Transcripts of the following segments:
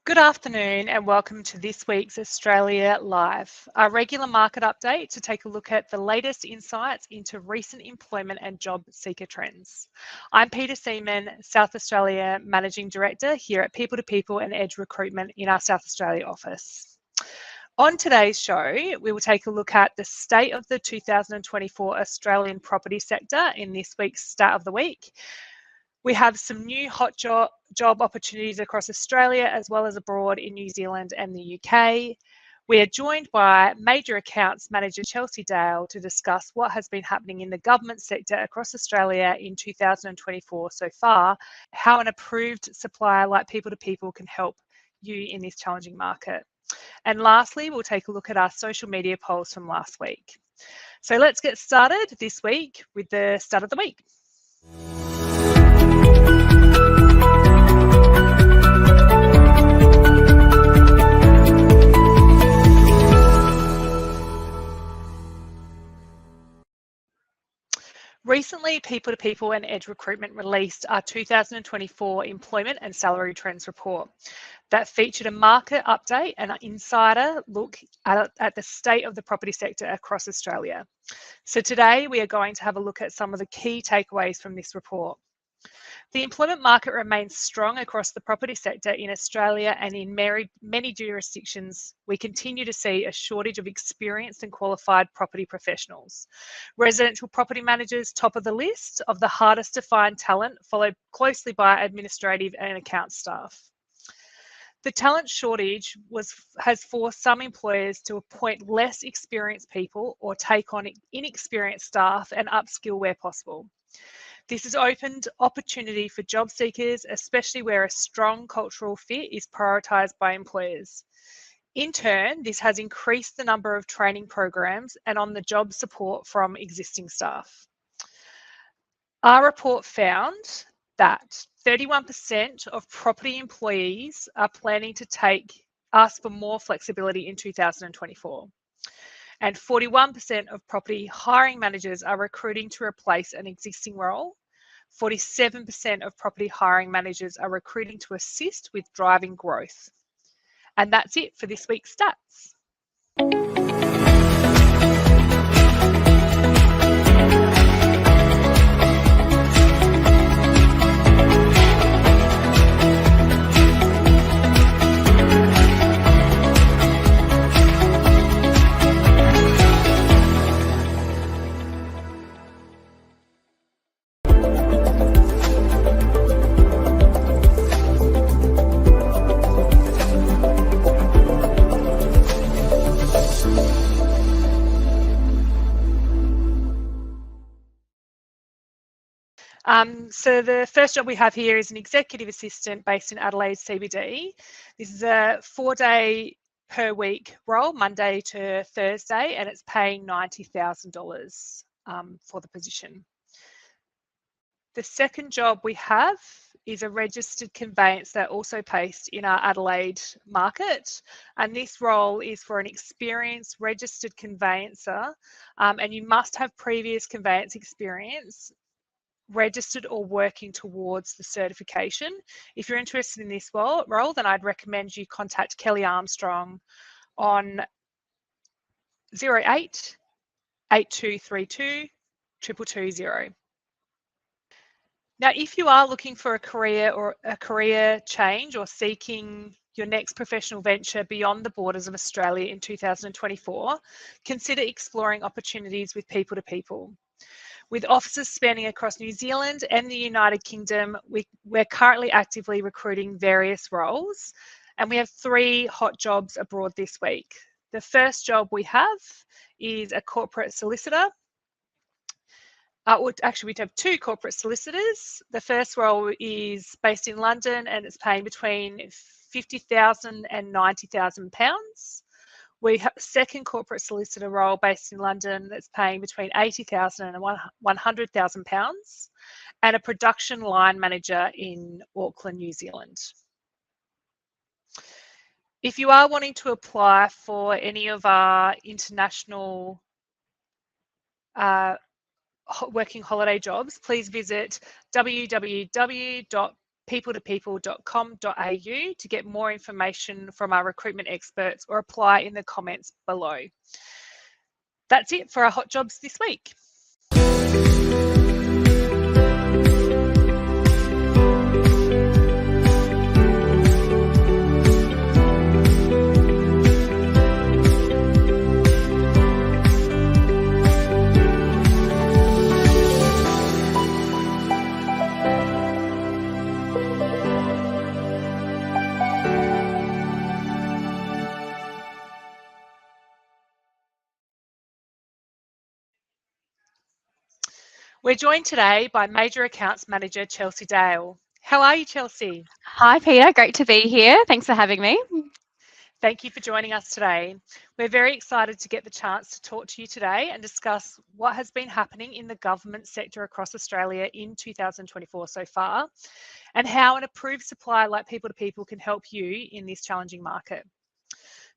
Good afternoon and welcome to this week's Australia Live, our regular market update to take a look at the latest insights into recent employment and job seeker trends. I'm Peta Seaman, South Australia Managing Director here at People to People and Edge Recruitment in our South Australia office. On today's show, we will take a look at the state of the 2024 Australian property sector in this week's Stat of the Week. We have some new hot job opportunities across Australia as well as abroad in New Zealand and the UK. We are joined by Major Accounts Manager Chelsea Dale to discuss what has been happening in the government sector across Australia in 2024 so far, how an approved supplier like People to People can help you in this challenging market. And lastly, we'll take a look at our social media polls from last week. So let's get started this week with the Stat of the Week. Recently, People to People and Edge Recruitment released our 2024 Employment and Salary Trends Report that featured a market update and an insider look at the state of the property sector across Australia. So today we are going to have a look at some of the key takeaways from this report. The employment market remains strong across the property sector in Australia, and in many jurisdictions, we continue to see a shortage of experienced and qualified property professionals. Residential property managers top of the list of the hardest to find talent, followed closely by administrative and account staff. The talent shortage has forced some employers to appoint less experienced people or take on inexperienced staff and upskill where possible. This has opened opportunity for job seekers, especially where a strong cultural fit is prioritised by employers. In turn, this has increased the number of training programs and on-the-job support from existing staff. Our report found that 31% of property employees are planning to ask for more flexibility in 2024. And 41% of property hiring managers are recruiting to replace an existing role. 47% of property hiring managers are recruiting to assist with driving growth. And that's it for this week's stats. So the first job we have here is an executive assistant based in Adelaide CBD. This is a 4-day per week role, Monday to Thursday, and it's paying $90,000 for the position. The second job we have is a registered conveyancer also based in our Adelaide market, and this role is for an experienced registered conveyancer, and you must have previous conveyance experience, registered or working towards the certification. If you're interested in this role, then I'd recommend you contact Kelly Armstrong on 08 8232 22220. Now, if you are looking for a career change or seeking your next professional venture beyond the borders of Australia in 2024, consider exploring opportunities with People to People. With offices spanning across New Zealand and the United Kingdom, we're currently actively recruiting various roles, and we have 3 hot jobs abroad this week. The first job we have is a corporate solicitor. Actually, we have 2 corporate solicitors. The first role is based in London and it's paying between £50,000 and £90,000. We have a second corporate solicitor role based in London that's paying between £80,000 and £100,000, and a production line manager in Auckland, New Zealand. If you are wanting to apply for any of our international working holiday jobs, please visit www.peopleto-people.com 𝗵𝗽𝗽𝗲.com.au to get more information from our recruitment experts or apply in the comments below. That's it for our hot jobs this week. We're joined today by Major Accounts Manager Chelsea Dale. How are you, Chelsea? Hi, Peter. Great to be here. Thanks for having me. Thank you for joining us today. We're very excited to get the chance to talk to you today and discuss what has been happening in the government sector across Australia in 2024 so far, and how an approved supplier like 𝗵𝗽𝗽𝗲 can help you in this challenging market.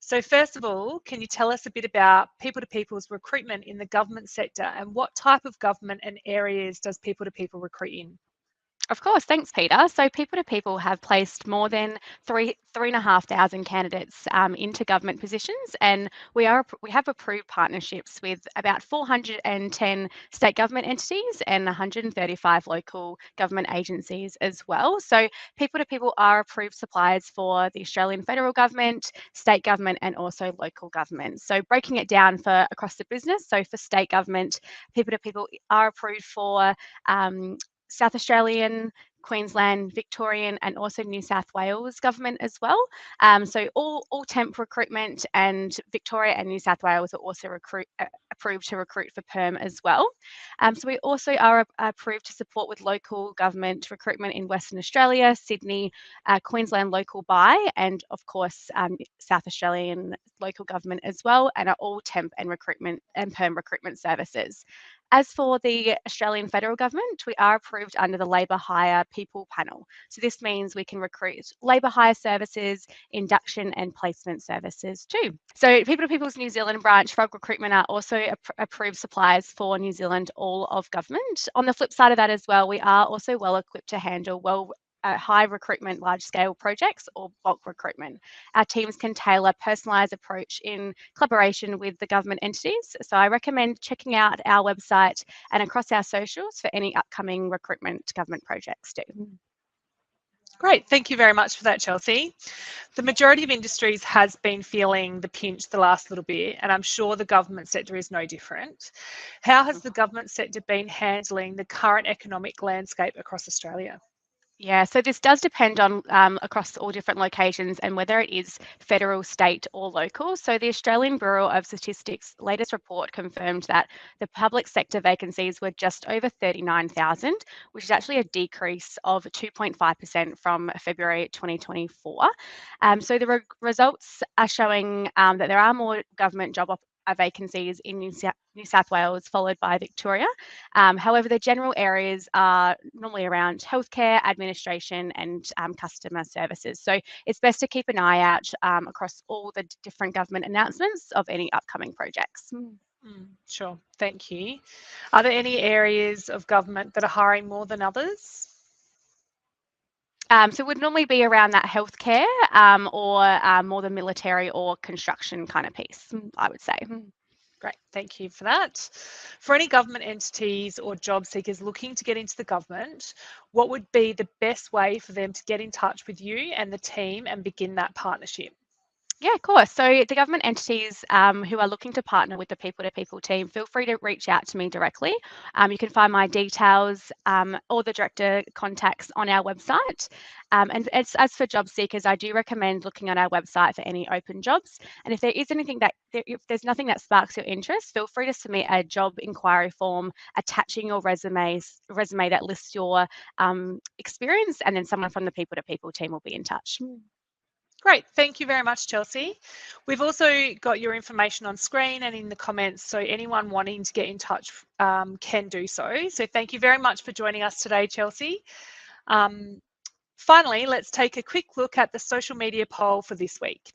So first of all, can you tell us a bit about 𝗵𝗽𝗽𝗲's recruitment in the government sector and what type of government and areas does 𝗵𝗽𝗽𝗽 recruit in? Of course, thanks, Peter. So 𝗵𝗽𝗽𝗽 have placed more than 3,500 candidates into government positions, and we have approved partnerships with about 410 state government entities and 135 local government agencies as well. So 𝗵𝗽𝗽𝗽 are approved suppliers for the Australian federal government, state government, and also local government. So breaking it down for across the business, so for state government, 𝗵𝗽𝗽𝗽 are approved for South Australian, Queensland, Victorian, and also New South Wales government as well. So all temp recruitment, and Victoria and New South Wales are also approved to recruit for perm as well. So we also are approved to support with local government recruitment in Western Australia, Sydney, Queensland local by, and of course South Australian local government as well, and are all temp and recruitment and perm recruitment services. As for the Australian federal government, we are approved under the Labour Hire People Panel. So this means we can recruit labour hire services, induction and placement services too. So 𝗵𝗽𝗽𝗽's New Zealand branch, Frog Recruitment, are also approved suppliers for New Zealand all of government. On the flip side of that as well, we are also well equipped to handle high recruitment, large-scale projects or bulk recruitment. Our teams can tailor a personalised approach in collaboration with the government entities. So I recommend checking out our website and across our socials for any upcoming recruitment government projects too. Great, thank you very much for that, Chelsea. The majority of industries has been feeling the pinch the last little bit, and I'm sure the government sector is no different. How has the government sector been handling the current economic landscape across Australia? Yeah, so this does depend on across all different locations and whether it is federal, state or local. So the Australian Bureau of Statistics latest report confirmed that the public sector vacancies were just over 39,000, which is actually a decrease of 2.5% from February 2024. So the results are showing that there are more government job vacancies in New South Wales, followed by Victoria. However, the general areas are normally around healthcare, administration, and customer services. So it's best to keep an eye out across all the different government announcements of any upcoming projects. Sure, thank you. Are there any areas of government that are hiring more than others? So it would normally be around that healthcare or more the military or construction kind of piece, I would say. Great, thank you for that. For any government entities or job seekers looking to get into the government, what would be the best way for them to get in touch with you and the team and begin that partnership? Yeah, of course. So the government entities who are looking to partner with the 𝗵𝗽𝗽𝗽 team, feel free to reach out to me directly. You can find my details or the director contacts on our website. And as for job seekers, I do recommend looking on our website for any open jobs. And if there is anything if there's nothing that sparks your interest, feel free to submit a job inquiry form attaching your resume that lists your experience, and then someone from the 𝗵𝗽𝗽𝗽 team will be in touch. Great, thank you very much, Chelsea. We've also got your information on screen and in the comments, so anyone wanting to get in touch can do so. So thank you very much for joining us today, Chelsea. Finally, let's take a quick look at the social media poll for this week.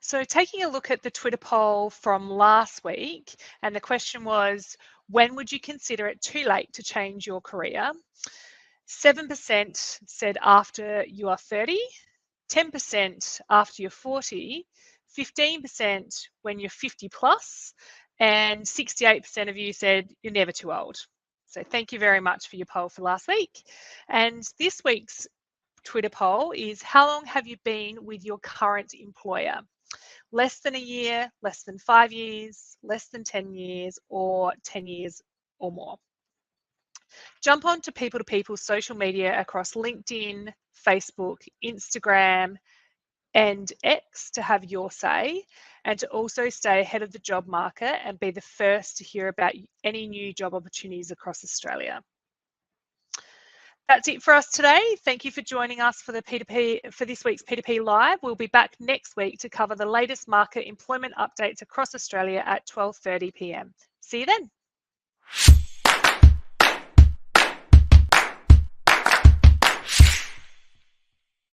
So taking a look at the Twitter poll from last week, and the question was, when would you consider it too late to change your career? 7% said after you are 30, 10% after you're 40, 15% when you're 50 plus, and 68% of you said you're never too old. So thank you very much for your poll for last week. And this week's Twitter poll is, how long have you been with your current employer? Less than a year, less than 5 years, less than 10 years, or 10 years or more. Jump on to People to People social media across LinkedIn, Facebook, Instagram, and X to have your say, and to also stay ahead of the job market and be the first to hear about any new job opportunities across Australia. That's it for us today. Thank you for joining us for this week's P2P Live. We'll be back next week to cover the latest market employment updates across Australia at 12:30 p.m. See you then.